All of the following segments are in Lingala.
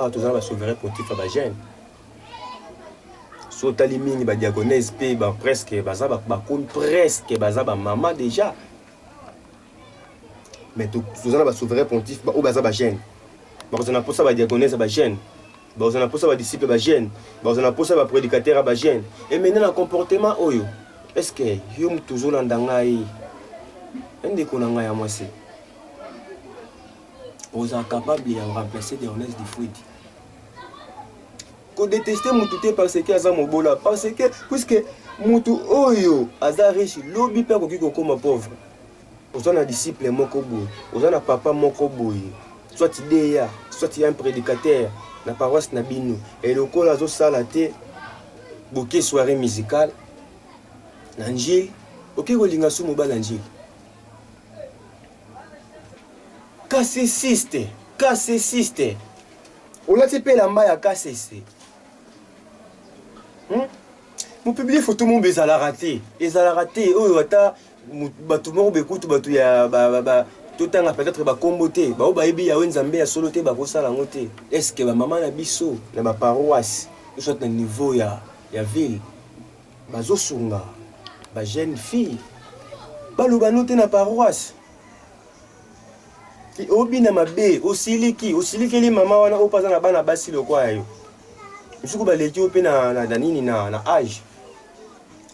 kaka tozala ba souverain pontife ba jeune so tali mingi ba diaconesse pe ba presque baza ba komi presque baza ba mama déjà mais tozala ba souverain pontife ba o baza ba jeune ba kozana posa ba diaconesse ba jeune ba kozana posa ba disciple ba jeune ba kozana posa ba prédicateur ba jeune et maintenant le comportement oyo est-ce que yo mutuzo landa ngai ndeko na ngai ya mwasi oza capable de remplacer des honnêtes du fruit ko détester mutu te parce que aza mobola parce que puisque mutu oyo aza riche lobi pe ko kiko koma pauvre oza na disciple moko boye oza na papa moko boye soit ideya soit un prédicateur na paroisse na bino et lokola azo sala te boke soirée musicale na njili oke kolinga su mobala njili Cassessiste. On a tipé la maille à KCC. Mon public faut tout le monde bezala raté. Ezala raté. Oh ata batu mo bekutu batu ya tout temps peut-être ba komboté. Ba ba ebi ya wenzambe ya solo te ba kosala ngote. Est-ce que ba maman na biso na ba paroisse soit na niveau ya ville bazo sunga ba jeune fille ba lo banote na paroisse obi na mabe osiliki li mama wana opaza na bana basi lokwa yo misuku baleki ope na nini na âge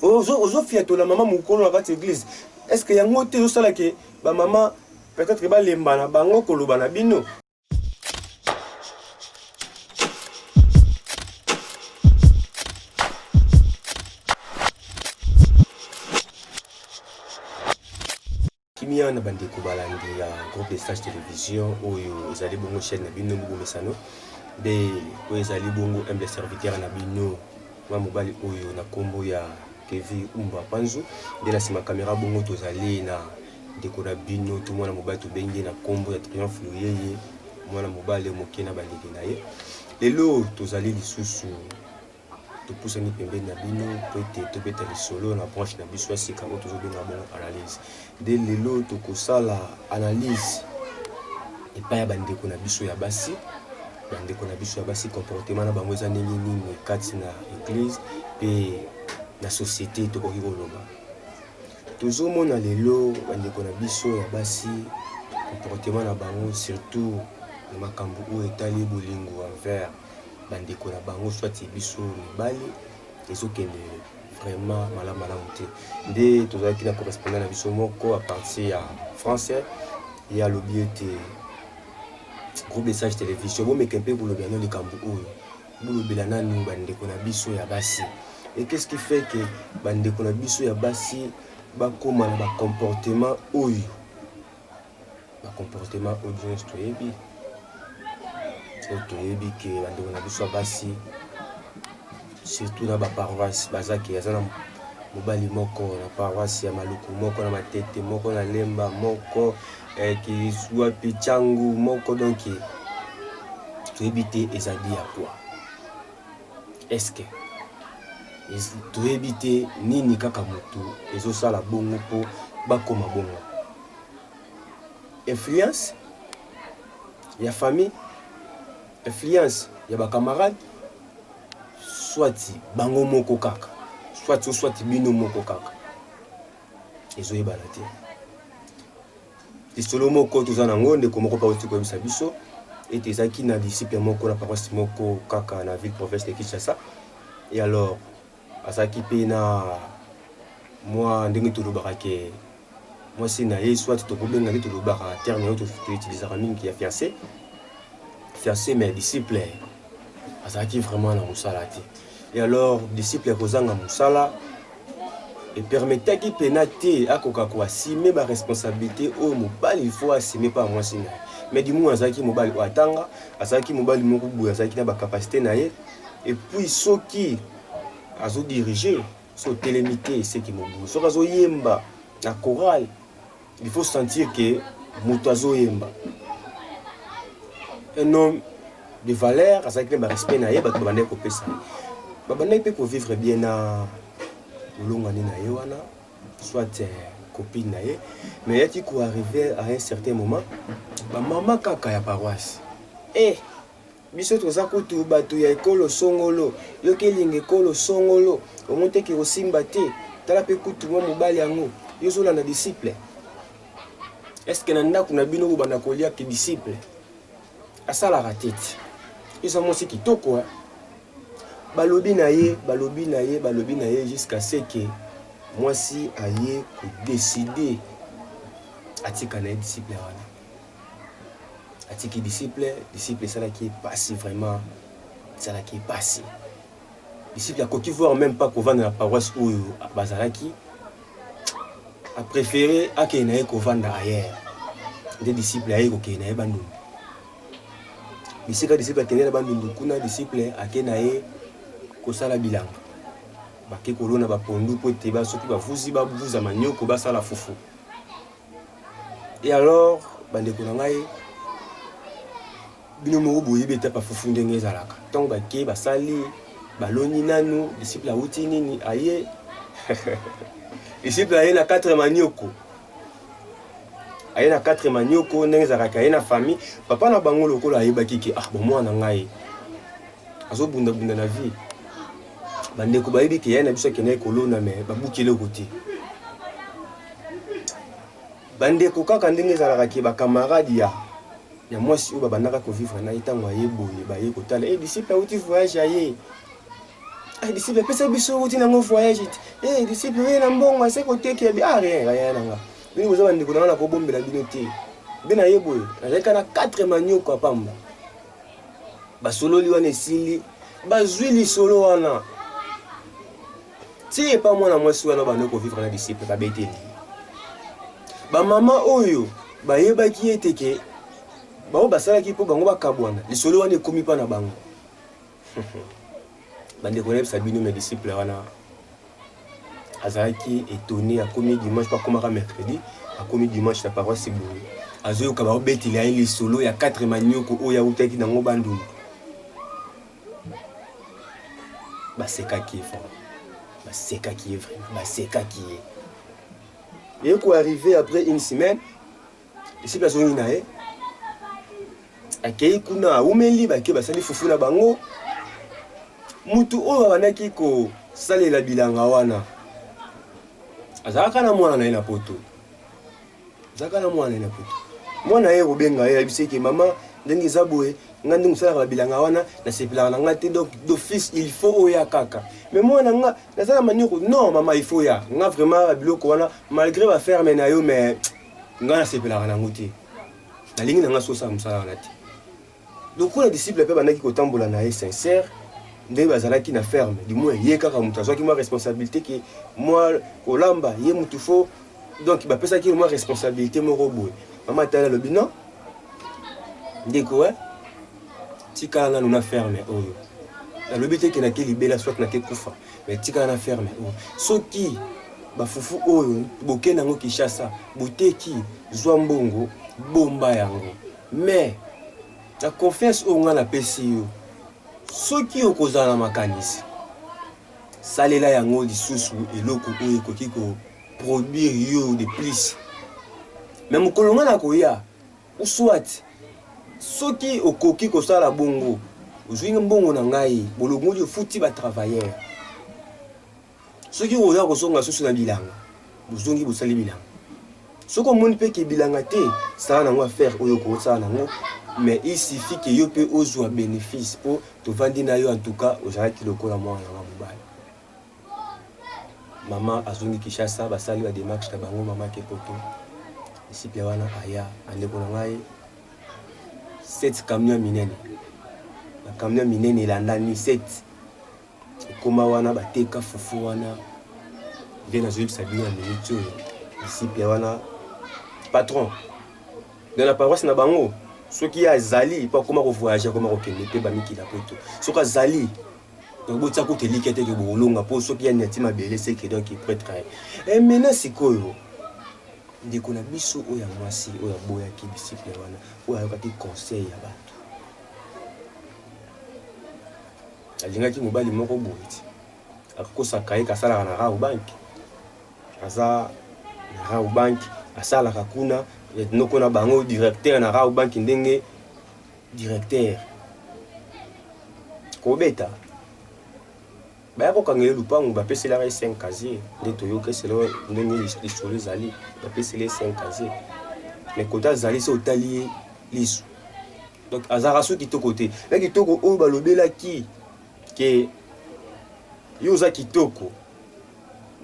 ozo fiato la mama mukolo na kati église est-ce que yango te osala ke ba mama peut-être ba lemba na bango koloba na bino Kimia na bandeko balandi ya groupe de stage télévision oyo ezali bongo chaîne na bino Mbugu Mesano de oyo ezali bongo humble serviteur na bino mwa mobali oyo na kombo ya Kevi Umba Panzu de la sima caméra bongo tozali na ndeko na bino tout mwana mobali tobengi na kombo ya Triomphe Luyeye mwana mobali moke na bandeko na ye lelo tozali lisusu topusani pembeni na bino po ete tobeta lisolo na branche na biso ya sika oyo tozobenga bongo analyse nde lelo tokosala analyse epai ya bandeko na biso ya basi comportement na bango eza ndenge nini kati na église mpe na société tokoki koloba tozomona lelo bandeko na biso ya basi comportement na bango surtout na makambo oyo etali bolingo envers bandeko na bango soit biso mibali ezokende vraiment malamu te nde tozalaki na correspondant na biso moko à partir ya français ya lobi ete groupe de sage télévision bomeka mpe bolobela no likambo oyo bolobela nanu bandeko na biso ya basi et qu'est-ce qui fait que bandeko na biso ya basi bakoma na bacomportement oyo nyonso toyebi ke bandeko na biso ya basi surtout na baparoisse bazaki aza na mobali moko na paroisse ya Maluku moko na Matete moko na Lemba moko kizwa pichangu moko donc toyebi te ezali ya poa est-ce que toyebi te nini kaka motu ezosala bongo po bakoma bongo influence ya famille influence ya ba camarade soit bango moko kaka soit bino moko kaka ezoyebana te lisolo moko toza na ngonde komoko pa oti koyebisa biso ete ezalaki na disciple moko na paroisse moko kaka na ville province de Kinshasa et alors azalaki mpe na mwa ndenge tolobaka ke mwasi na ye soit tokobengaki tolobaka terme oyo toutilisaka mingi ya fiancé mais disciple azalaki vraiment na mosala te et alors disciple kozanga mosala et permettaki pena te akoka koasime ba responsabilité oyo mobali il faut assumer pa mwasi na ye mais du moins azalaki mobali oyo atanga azalaki mobali moko boye azalaki na bacapacité na ye et puis soki azodirige so télémité seki mobu soki azoyemba na chorale il faut sentir que moto azoyemba un homme de valeur azalaki na respect na ye bato babandaki kopesa babandaki mpe kovivre bien na molongani na ye wana soit copine na ye mais yaki koarrive à un certain moment bamama kaka ya paroisse biso toza kutu bato ya ekolo songolo yo kelinga ekolo songolo omonte ke kosimba te tala pe kutu mwa mobali yango yo zolanda disciple. Est-ce que na ndako na bino bobanda kolia ke disciple asalaka tete eza mwasi kitoko balobi na ye jusqu'à ce que mwasi aye kodeside atika na ye disciple wana atiki disciple esalaki epasi vraiment esalaki epasi disciple akoki voir même pas kovanda na paroisse oyo bazalaki apréféré akende na ye kovanda ailleurs nde disciple aye kokende na ye bandundu bisika disciple akende na bandundu kuna disciple akende na ye kosala bilanga bake kolona bapondu po ete soki bavuzi bavuza manioko basala fufu. Et alors bandeko na ngai bino moko boyebi ete bafufu ndenge ezalaka ntango bake basali baloni nanu disciple awuti nini aye disciple aye na 4 manioko ndenge ezalaka aye na famille papa na bango lokola ayebaki ke bomwana ngai azobundabunda na vie bandeko bayebi ke ye na biso akende kolona me babukele kote bandeko kaka ndenge ezalaka ke bakamaradi ya mwasi oyo babandaka kovivre na ye ntango aye boye baye kotala disciple awuti voyage aye disciple apesa biso awuti nango voyage te disciple oye na mbongo ase koteki rien aya nanga bino boza bandeko nanga na kobombela bino te mpe na ye boye nazalika na 4 manioko apamba basololi wana esili bazwi lisolo wana ti epa mwana mwasi wana bande kovivre na disciple babeteli bamama oyo bayebaki ete ke bao basalaki mpo bango bakabwana lisolo wana ekomi mpa na bango bandeko nayebisa bino me disciple wana azalaki étonné akomi dimanche mpo akomaka mercredi akomi dimanche na paroisse boye azoyoka baobeteli aye lisolo ya 4 manioko oyo autaki nango bandundu basekaki ye vraiment basekaki ye eko arrivé après une semaine disciple azongi na ye akei kuna aumeli bake basali fufu na bango mutu oyo abandaki kosalela bilanga wana azalaka na mwana na ye na poto mwana ye kobenga ye abiseki mama ndenge eza boye nga ndenge osalaka babilanga wana nasepelaka na nga te donc d'office il faut oya kaka mais mwana nga nazala manioko non mama il faut ya nga vraiment babiloko wana malgré baferme na yo mais nga nasepelaka nango te nalingi na nga sosala mosala wana te donc kuna disciple mpe bandaki kotambola na ye sincère ndenge bazalaki na ferme du moins ye kaka moto azwaki mwa responsabilité ke mwa kolamba ye motu fo donc bapesaki mwa responsabilité moko boye mama tala lobi non ndeko tikala nanu na ferme oyo nalobi te ke nake libela soit nake kufa mais tikala na ferme oyo soki bafufu oyo bokende yango Kinshasa boteki zwa mbongo bomba yango mais la confiance oyo nga napesi yo soki okozala na makanisi salela yango lisusu eloko oyo ekoki koproduire yo de plus mais mokolo nga na koya uswati soki okoki kosala bongo ozwi mbongo na ngai bolongoli ofuti batravailleur soki oya kosonga susu na bilanga bozongi bosali bilanga soki omoni mpe ke bilanga te sala nango affaire oyo kosala nango mais il suffit que yo pe ozwa bénéfice pour tovandi na yo en tout cas ozalaki lokola mwana na mobali mama azongi Kinshasa basali ba démarche na bango mama ke poto disciple wana aya andeko na ngai 7 camions minene na camion minene elandani 7 ekoma wana bateka fufu wana nde nazoyebisa bino na minute oyo disciple wana patron de la paroisse na bango soki azali mpo akoma kovoyage akoma kokende mpe bamikila poto soki azali botia kotelika ete ke bokolonga mpo soki ya niati mabele seke donc prêtre maintenant sikoyo ndeko na biso oyo ya mwasi oyo aboyaki disciple wana oyo ayokaki conseil ya bato alingaki mobali moko boye ti akokosaka ye kasalaka na rau bank aza na rau bank asalaka kuna noko na bango directeur na rau bank ndenge directeur kobeta baya kokangela lupango bapeselaka 5 casier nde toyokesela ndenge lisolo ezali bapesele 5 casier mais kota azali se otali ye lisu donc azalaka so kitoko te na kitoko oyo balobelaki ke yo oza kitoko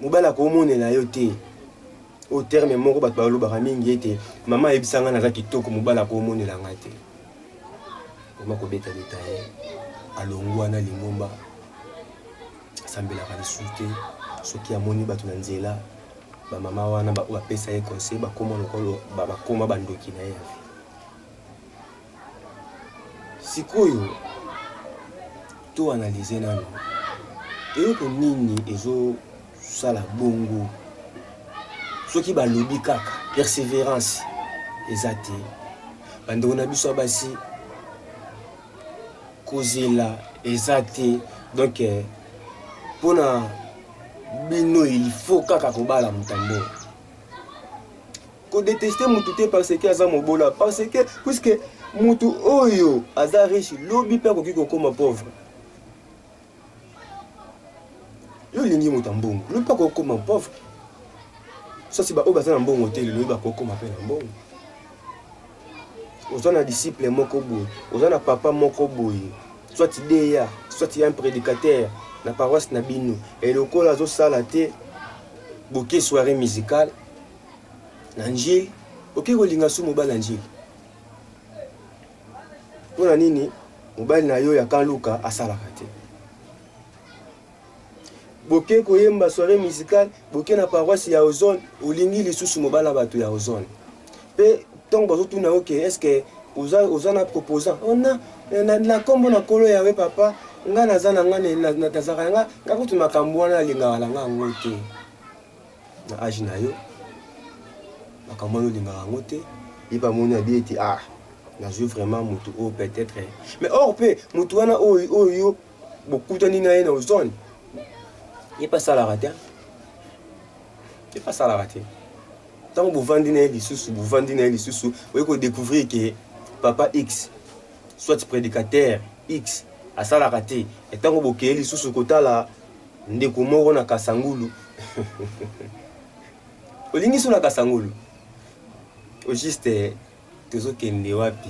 mobali akomonela yo te au terme moko bato balobaka mingi ete mama ayebisanga naza kitoko mobali akomonela nga te oma kobeta beta ye alongwa na lingomba asambelaka lisu te soki amoni bato na nzela bamama wana bapesa ye conseil bakoma lokolo bakoma bandoki na ye ya vie sikoyo to analyse nano eloko nini ezosala bongo soki balobi kaka persévérance eza te bandeko na biso basi kozela eza te donc mpona bino il faut kaka kobala motambo kodéteste mutu te parce que aza mobola parce que puisque mutu oyo aza riche lobi mpe akoki kokoma pauvre yo olingi moto mbongo lobi mpe akokoma pauvre soki baoyo baza na mbongo te lobi bakokoma mpe na mbongo oza na disciple moko boye oza na papa moko boye soit deya soit un prédicateur na paroisse na bino eloko azosala te boke soirée musicale na njili oke kolinga su mobali na njili mpona nini mobali na yo ya kaluka asalaka te boke koyemba soirée musicale boke na paroisse ya ozone olingi lisusu mobali na bato ya ozone mpe ntongo bazotuna yo ke estce oza na proposant ona na kombo na kolo yawe papa nga naza na nga natazaka nga kutu makambo wana alingaka nanga yango te na age na yo makambo wana olingaka yango te ye bamoni abi ete nazwi vraiment motu oyo peut-être mais or mpe motu wana oyo bokutani na ye na ozone ye mpe asalaka te ye mpe asalaka te ntango bovandi na ye lisusu oye kodécouvrir ke papa x soit prédicateur x asalaka te etango bokeye lisusu kotala ndeko moko na kasangulu olingi so na kasangulu juste tozokende wapi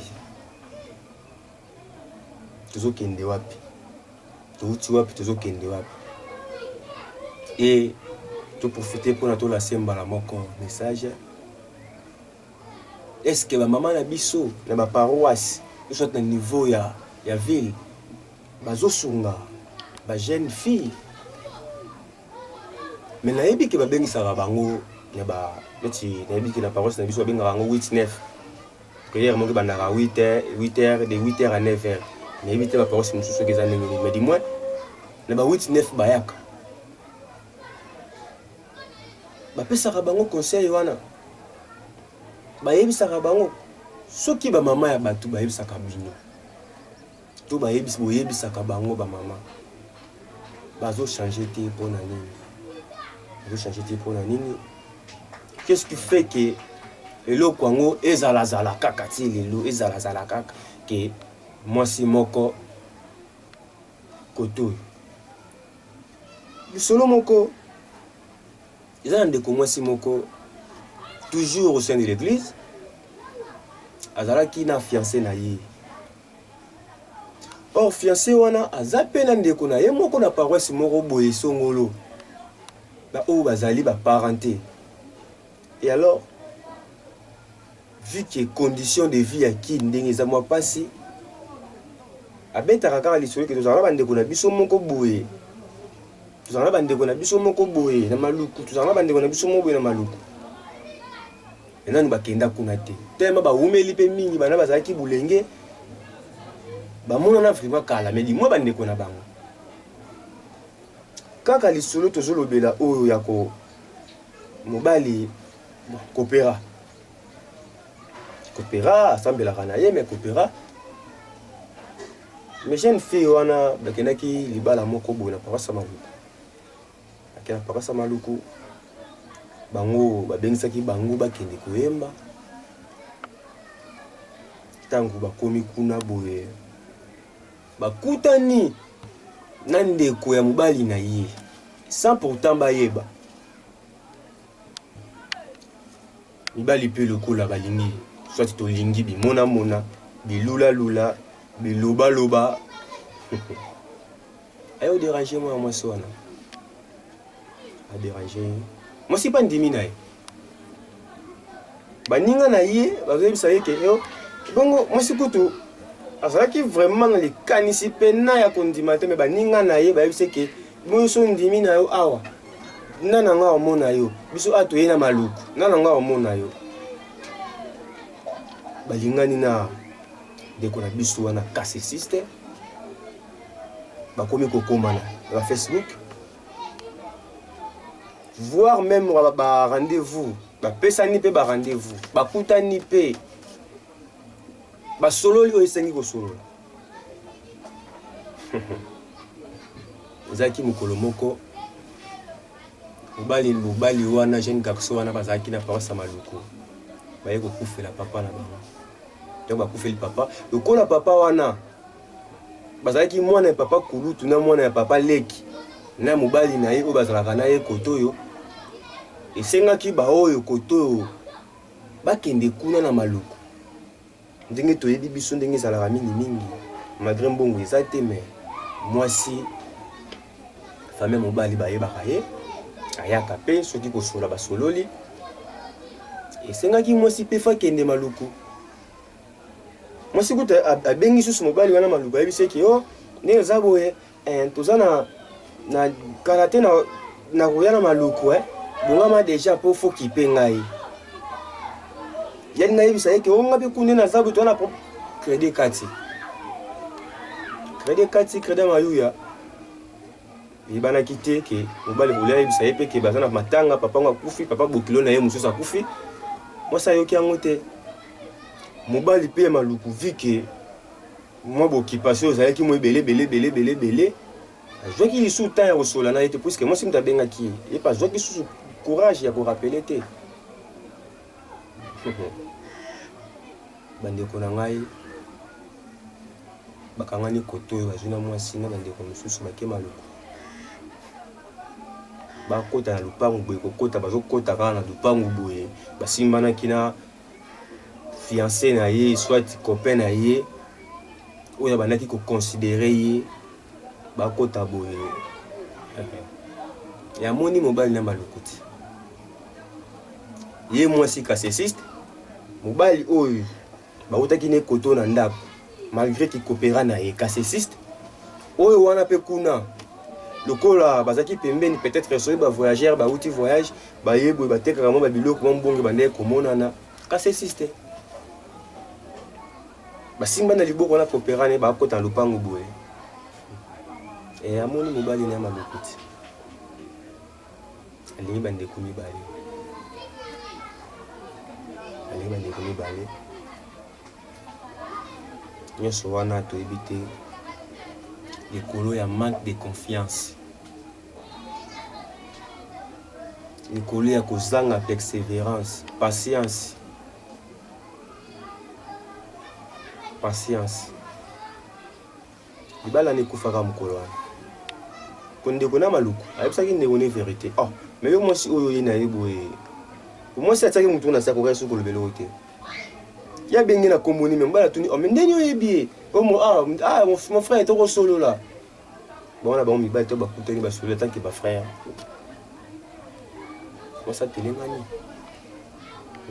touti wapi tozokende wapi e toprofite mpona tolase mbala moko message est-ce que bamama na biso na baparoisse soit na niveau ya ville bazosunga bajeune fille mais nayebi ke babengisaka bango neti nayebi ke na paroisse na biso babengaka bango 8-9 prière moko bandaka 8h de 8h à 9h nayebi te baparoisse mosusu soki eza ndenge nini mais du moins na ba 8-9 bayaka bapesaka bango conseil wana bayebisaka bango soki bamama ya bato bayebisaka bino to boyebisaka bango bamama bazochange te mpona nini qu'est-ce qui fait que eloko yango ezalazala kaka ti lelo ezalazala kaka ke mwasi moko koto lisolo moko eza na ndeko mwasi moko toujours au sein de l'église azalaki na fiancé na ye or fiancé wana aza mpe na ndeko na ye moko na paroisse moko boye songolo baoyo bazali baparenté et alors vu que condition de vie ya kini ndenge eza mwa mpasi abetaka kaka lisolo ke tozala na bandeko na biso moko boye na maluku tozala na bandeko na biso moko boye na maluku enani bakenda kuna te tema baumeli mpe mingi bana bazalaki bulenge bamonana vraiment kala mais dimwa bandeko na bango kaka lisolo tozolobela oyo ya ko mobali kopera asambelaka na ye mais kopera mais jeune fille wana bakendaki libala moko boye na paroisse maluku bango babengisaki bango bakende koyemba ntango bakomi kuna boye bakutani na ndeko ya mobali na ye sans pourtant bayeba mibali mpe lokola balingi soit tolingi bimonamona bilula-lula biloba-loba ayo déranger moi mwasi wana adéranger mwasi mpa ndimi na ye baninga na ye bazoyebisa ye ke yo bongo mwasi kutu azalaki vraiment na likanisi mpe na ya kondima te me baninga na ye bayebisa ke biso ndimi na yo awa nana nga omona yo biso atoye na maluku nana nga omona yo balingani na ndeko na biso wana kasesiste bakomi kokomana na Facebook voire même ba rendez-vous bapesani mpe ba rendez-vous bakutani mpe basololi oyo esengi kosolola ezalaki mokolo moko mobali wana jeune garçon wana bazalaki na paroisse ya maluku baye kokufela papa na bango donc bakufeli papa lokola papa wana bazalaki mwana ya papa kulutu na mwana ya papa leki na mobali na ye oyo bazalaka na ye koto oyo esengaki baoyo koto oyo bakende kuna na maluku ndenge toyebi biso ndenge ezalaka mingi malgré mbongo eza te me mwasi fame mobali bayebaka ye ayaka mpe soki kosola basololi esengaki mwasi mpe fa kende maluku mwasi kuta abengi susu mobali wana maluku ayebisi eke o ndenge eza boye toza na karate na koya na maluku bongama deja mpo foki mpe ngai yani nayebisa eke onga mpe kunde naza boye towana crédit kati crédit mayuya ebanaki te ke mobali kolia ayebisa ye mpe ke baza na matanga papa ngo akufi papa bokilo na ye mosusu akufi mwasi ayoki yango te mobali mpe ya maluku vi ke mwa bokipasio ozalaki mo ebele azwaki lisu temps ya kosola na ye te puiske mwasi moto abengaki ye ye mpe azwaki susu courage ya korapele te bandeko na ngai bakangani koto oyo bazwi na mwasi na bandeko mosusu bake maluku bakota na lupangu boye kokota bazokota kaka na lupangu boye basimbanaki na fiancé na ye soit copain na ye oyo bandaki koconsidere ye bakota boye yamoni mobali na maluku te ye mwasi kasesiste mobali oyo bautaki ne koto na ndako malgré kikopera na ye kasesiste oyo wana mpe kuna lokola bazaki pembeni peut-être soki bavoyageur bauti voyage baye boye batekaka mwa babiloko mwa mbonge bandeki komonana kasesiste basimba na liboko wana kopera ne bakota na lupango boye amoni mobali na maluku te alingi bandeko mibale nyonso wana toyebi te likolo ya manque de confiance likolo ya kozanga persévérance patience libala nekufaka mokolo wana kondeko na maluku ayebisaki ndeko ne vérité mais yo mwasi oyo ye na ye boye mwasi atiaki motu na sakoka soki olobeloko te ya benge na komboni me mbala tuni mais ndeni oyebi ye mon frère tokosolola bona bango mibali to bakutani basolola tanke bafrère mwasi atelengani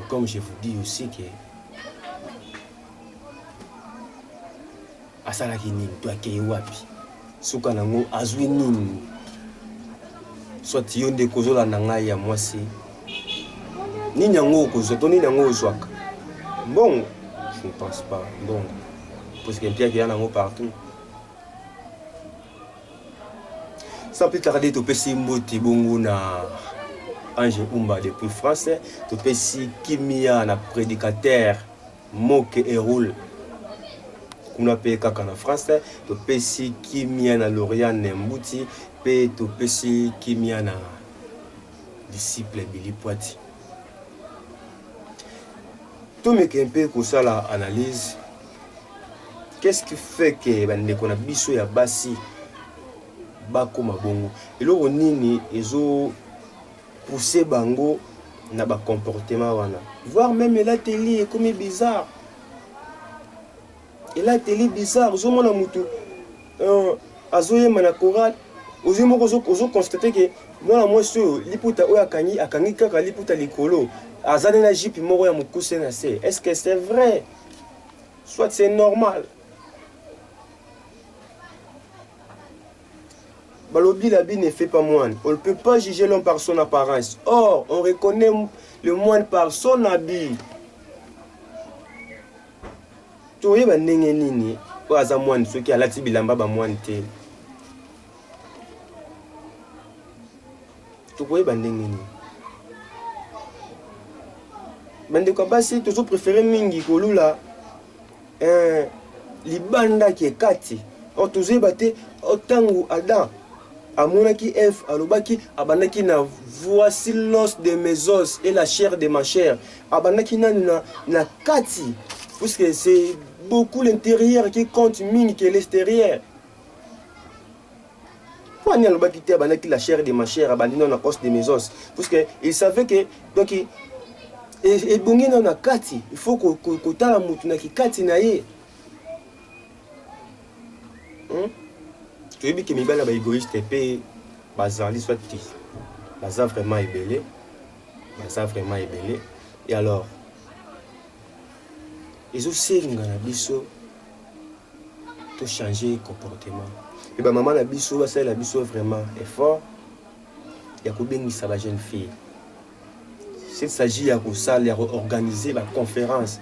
comme je vous dis aussi que asalaki nini to akei wapi suka nango azwi nini soit yo nde kozolanda ngai ya mwasi nini yango okozwa to nini yango ozwaka mbongo je ne pense pas mbongo parce que mpiaki ya nango partout sans plus tarder topesi mbote bongo na Ange Umba depuis France topesi kimia na prédicateur Moke Erul kuna pe kaka na France topesi kimia na Lauriane Mbuti pe topesi kimia na disciple Billy Poiti tout me kempe kosala analyse qu'est-ce qui fait que bandeko na biso ya basi bako mabongo eloko nini ezo pousser bango na ba comportement wana voir même la télé comme bizarre et la télé bizarre zo mona mutu azoyema na chorale ozo constater que mwana mwasi oyo liputa oyo akangi kaka liputa likolo azali na jipe moko ya mokuse na se. Est-ce que c'est vrai? Soit c'est normal. Balobi la ne fait pas moine. On ne peut pas juger l'homme par son apparence. Or, on reconnaît le moine par son habit. Toye ba ndenge nini o aza moine soki alati bilamba ba moine te. Toye ba ndenge nini. Bande kwa basi toujours préféré mingi kolula libanda ki ekati. O toze bate otangu Adam amonaki Ève alobaki abandaki na voici l'os de mes os et la chair de ma chair. Abandaki na kati puisque c'est beaucoup l'intérieur qui compte mingi que l'extérieur. Pourquoi n'y alobaki te abandaki la chair de ma chair abandaki na os de mes os puisque il savait que donc et bongi na kati il faut que tala mutu na kati na ye. Tu veux que mibala ba égoïste pe bazali soit ti baza vraiment ébélé et alors ils ont senga na biso to changer comportement et ba maman na biso ba ça la biso vraiment effort ya ko bengisa ba jeune fille s'il s'agit ya ko sala ya organiser ba conférence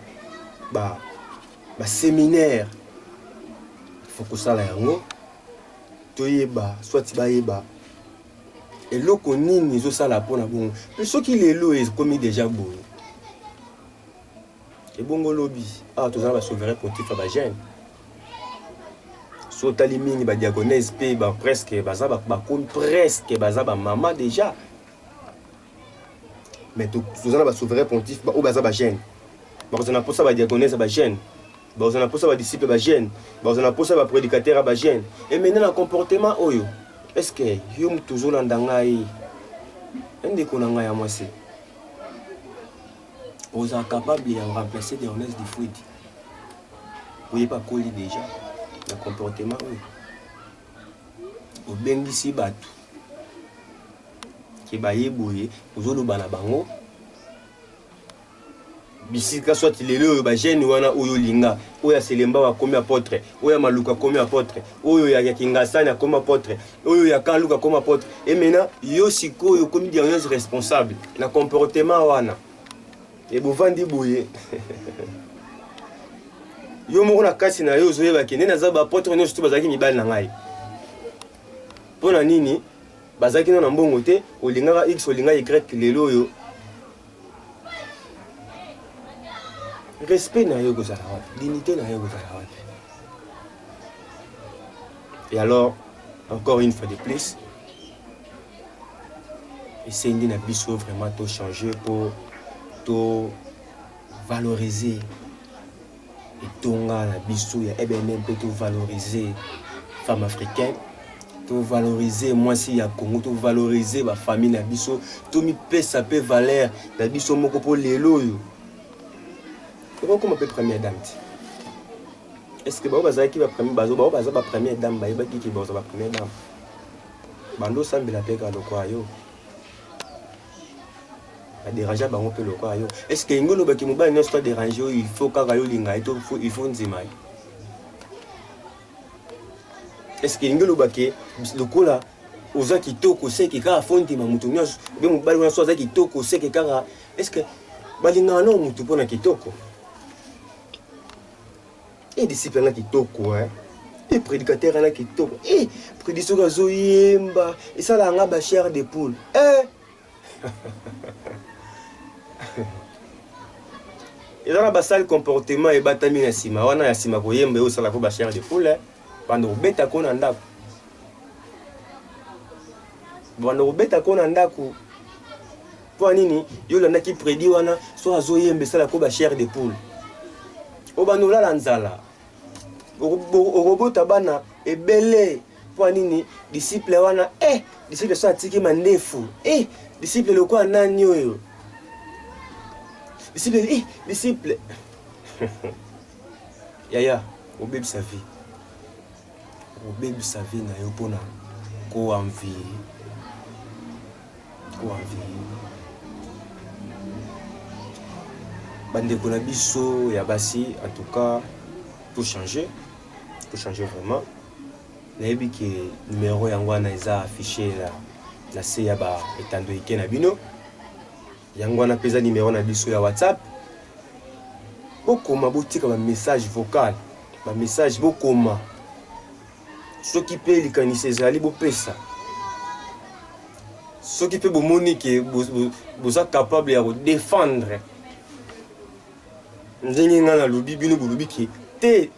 ba séminaire faut que ça la yango toyeba soit bayeba eloko nini ezosala mpona bongo mpe soki lelo ekomi déjà boye ebongo lobi tozala basouverain pontife ya bagene so otali mingi badiagonese mpe presque baza bakomi presque baza bamama déjà mais tozala basouverain pontife oyo baza bagene bakozala mposa badiagonese ya bagene bazana posa ba disciple ba jeune bazana posa ba prédicateur ba jeune et maintenant le comportement oyo est-ce que yom toujours landanga yi ende ko nanga ya mwasi vous êtes capable de remplacer des honnêtes du fruit oui pas coller déjà le comportement oyo obengisi batu ki ba yeboye ozoloba na bango bisika soit lelo ba jeune wana oyo linga oyo selemba wa komi apôtre oyo maluka komi apôtre oyo ya kingasana komi apôtre oyo ya kaluka komi apôtre et maintenant yo sikoyo komi diagnostic responsable na comportement wana et bovandi boye yo moko na kasi na yo zoyeba kende na za ba apôtre no surtout bazaki mibali na ngai pona nini bazaki na mbongo te olinga x olinga y lelo yo respect na yo kozala wapi, dignité na yo kozala wapi. Et alors, encore une fois de plus, essayez na biso vraiment de changer pour to valoriser et tonga na biso ya EBNM pour to valoriser femmes africaines, to valoriser moi si ya Congo, to valoriser ba famille na biso, to mi pesa pe valeur na biso moko pour lelo yo. Comment on peut première dame? Est-ce que bazaki ba première dame ba yebaki ki ba première dame? Bando sambela peka lokwa yo. Ba déranger bango pe lokwa yo. Est-ce que ngolo ba ki mobali no soit déranger il faut kaka yo linga il faut nzima. Est-ce que ngolo ba ki lokola oza kitoko seki kaka fonti ma mutu nyos be mobali wana soit kitoko seki kaka est-ce que balinga no mutu pona kitoko? Et disciple là qui toko hein et prédicateur là qui toko et prédicateur zoyemba et ça la nga ba chair de poule et dans la basal comportement et batami na sima wana ya sima koyemba yo sala ko ba chair de poule bando beta ko na ndako bando beta ko na ndako pour nini yo landa ki prédit wana so azoyemba sala ko ba chair de poule obanola la nzala robota bana ebele po nini disciple wana disciple so atiki mandefu disciple lokwa nani oyo disciple yaya obebisa vie na yo mpona koenvie bandeko na biso ya basi. En tout cas tout changer vraiment. Nayebi ke numéro yango wana eza affiché na se ya ba etando ike na bino. Yango wana peza numéro na biso ya WhatsApp. Bokoma botika ba message vocal, ba message bokoma. Soki pe likanisi ezali bopesa. Soki pe bomoni ke boza capable ya défendre. Ndenge nga na lobi bino bolobi ke te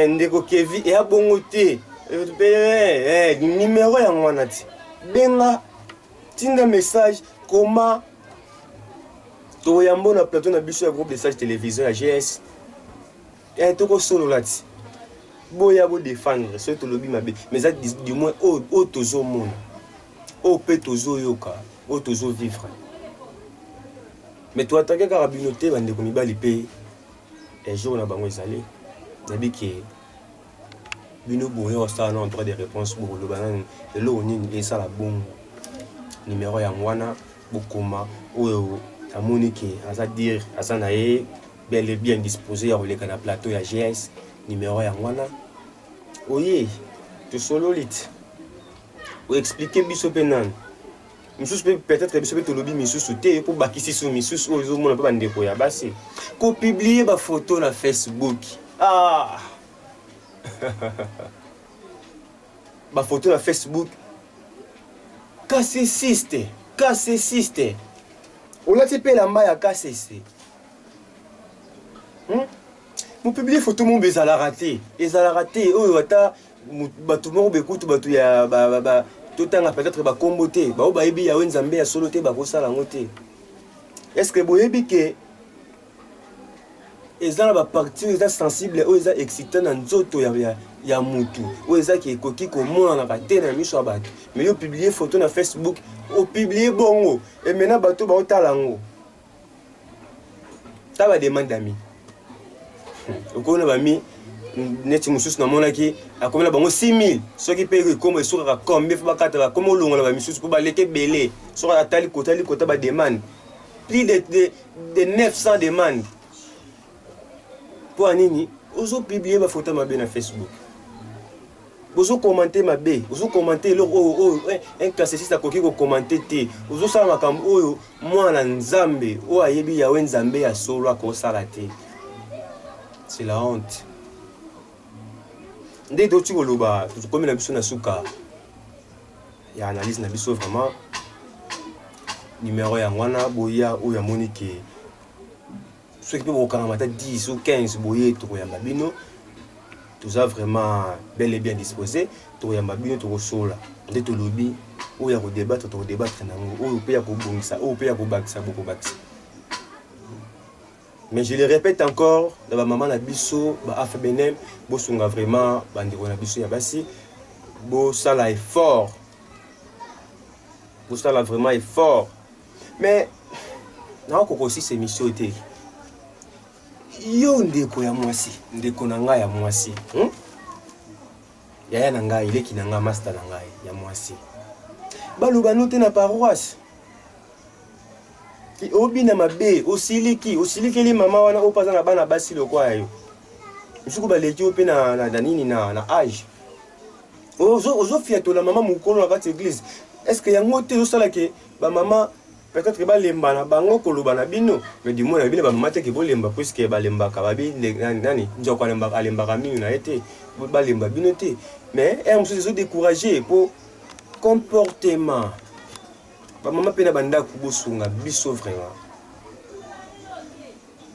ndeko Kevi e abongo te. Numéro yango wana ti. Benga tinda message koma to yambo na plateau na biso ya groupe de sage télévision ya GS. Toko solo lati. Boya bo défendre ce to lobi mabe. Mais ça du moins o tozo mona. O pe tozo yoka, o tozo vivre. Mais toi tant que carabinoté bande ko mibali pe un jour na bango ezali. Nabi ke bino boyo ça na droit de réponse pour le banan de lo nini et ça la bon numéro ya mwana bokoma oyo amoni ke aza dire aza na ye bel et bien disposé ya koleka na plateau ya GS numéro ya mwana oye to solo lit ou expliquer biso penan misusu peut-être biso pe to lobi misusu te pour bakisi so misusu oyo mona pe bandeko ya basi ko publier ba photo na Facebook ba photo na Facebook cassiste olati pe lamba ya KCC mo publier photo mo bezala raté oyo ata batu mo bekutu batu ya ba totanga peut-être ba kombote ba obayebi ya wenzambe ya solo te ba kosala ngote. Est-ce que boyebi ke ezala ba partie eza sensible o eza excitant na nzoto ya mutu o eza ki ekoki komona na bate na miso ya bato mais yo publier photo na Facebook o publier bongo et maintenant bato ba otala ngo ta ba demande ami okona ba mi neti mususu na mona ki akomela bango 6000 soki pe ko mo soka combien fa bakata comme olongola ba misusu po ba leke belé soka atali kota ba demande plus de 900 demandes. Pour nini ozo publier ba photo mabe na Facebook ozo commenter mabe ozo commenter le un classiciste akoki ko commenter te ozo sala makambo oyo mwana nzambe o ayebi ya wenzambe ya solo akosala te. C'est la honte. Ndé doti koloba tukomi na biso na suka ya analyse na biso vraiment numéro ya ngwana boya o ya monike ceux qui peuvent au 10 ou 15 boyé to ya mabino tous a vraiment bel et bien disposé to ya mabino to sola ndé to lobi o ya ko débattre nango o pe ya ko bongisa o pe ya ko bakisa beaucoup bakisa. Mais je le répète encore dans ma maman na biso ba afbenem bo sunga vraiment bandiko na biso ya basi bo sala effort bo sala vraiment effort mais na ko aussi ces missions été yo ndeko ya mwasi ndeko na ngai ya mwasi yaya na ngai leki na ngai master na ngai ya mwasi baloba note na paroisse ki obina mabe osiliki li mama wana opaza na bana basi lokwa yo misuku baleki ope na nini na âge ozo fiatola mama mukolo na kati église. Est-ce que yango te osala ke ba mama peut-être ba lemba na bango koloba na bino mais du moins na bino ba mama te ke bo lemba puisque ba lemba ka ba bi nani njoko lemba alemba ka minu na ete ba lemba bino te mais on se décourager pour comportement ba mama pe na banda kubosunga biso vraiment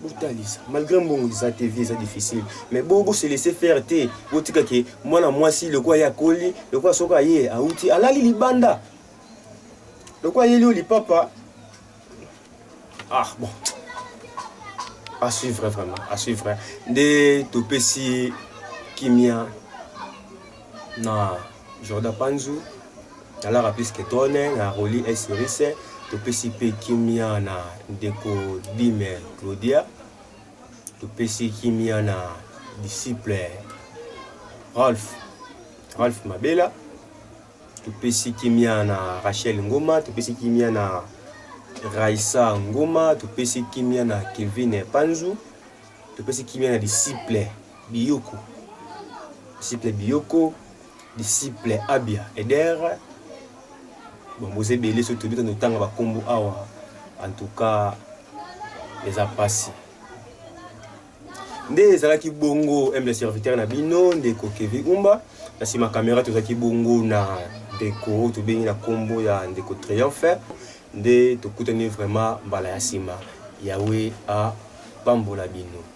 botalisa malgré mbongo za TV c'est difficile mais bobo se laisser faire te botika ke mwana mwasi le kwa ya koli le kwa soka ye auti alali libanda le kwa yeli oli papa bon à suivre vraiment à suivre de topesi kimia na Jordan Panzu, alors plus que tonne, na Roli et Cerise, to PCP Kimia na Ndeko Dime Claudia, to PC Kimia na disciple Ralph Mabela, to PC Kimia na Rachel Ngoma, to PC Kimia na Raissa Ngoma, to PC Kimia na Kevin Panzu, to PC Kimia na disciple Biyoko, disciple Abia Eder. Bon, vous avez belé sur tout le temps va combo awa. En tout cas, les a passés. Nde zalaki bongo le serviteur na bino ndeko Kevin Umba. Na si ma caméra to zaki bongo na ndeko to bengi na combo ya ndeko Triomphe. Nde to kutani vraiment mbala ya sima. Yawe a pambola bino.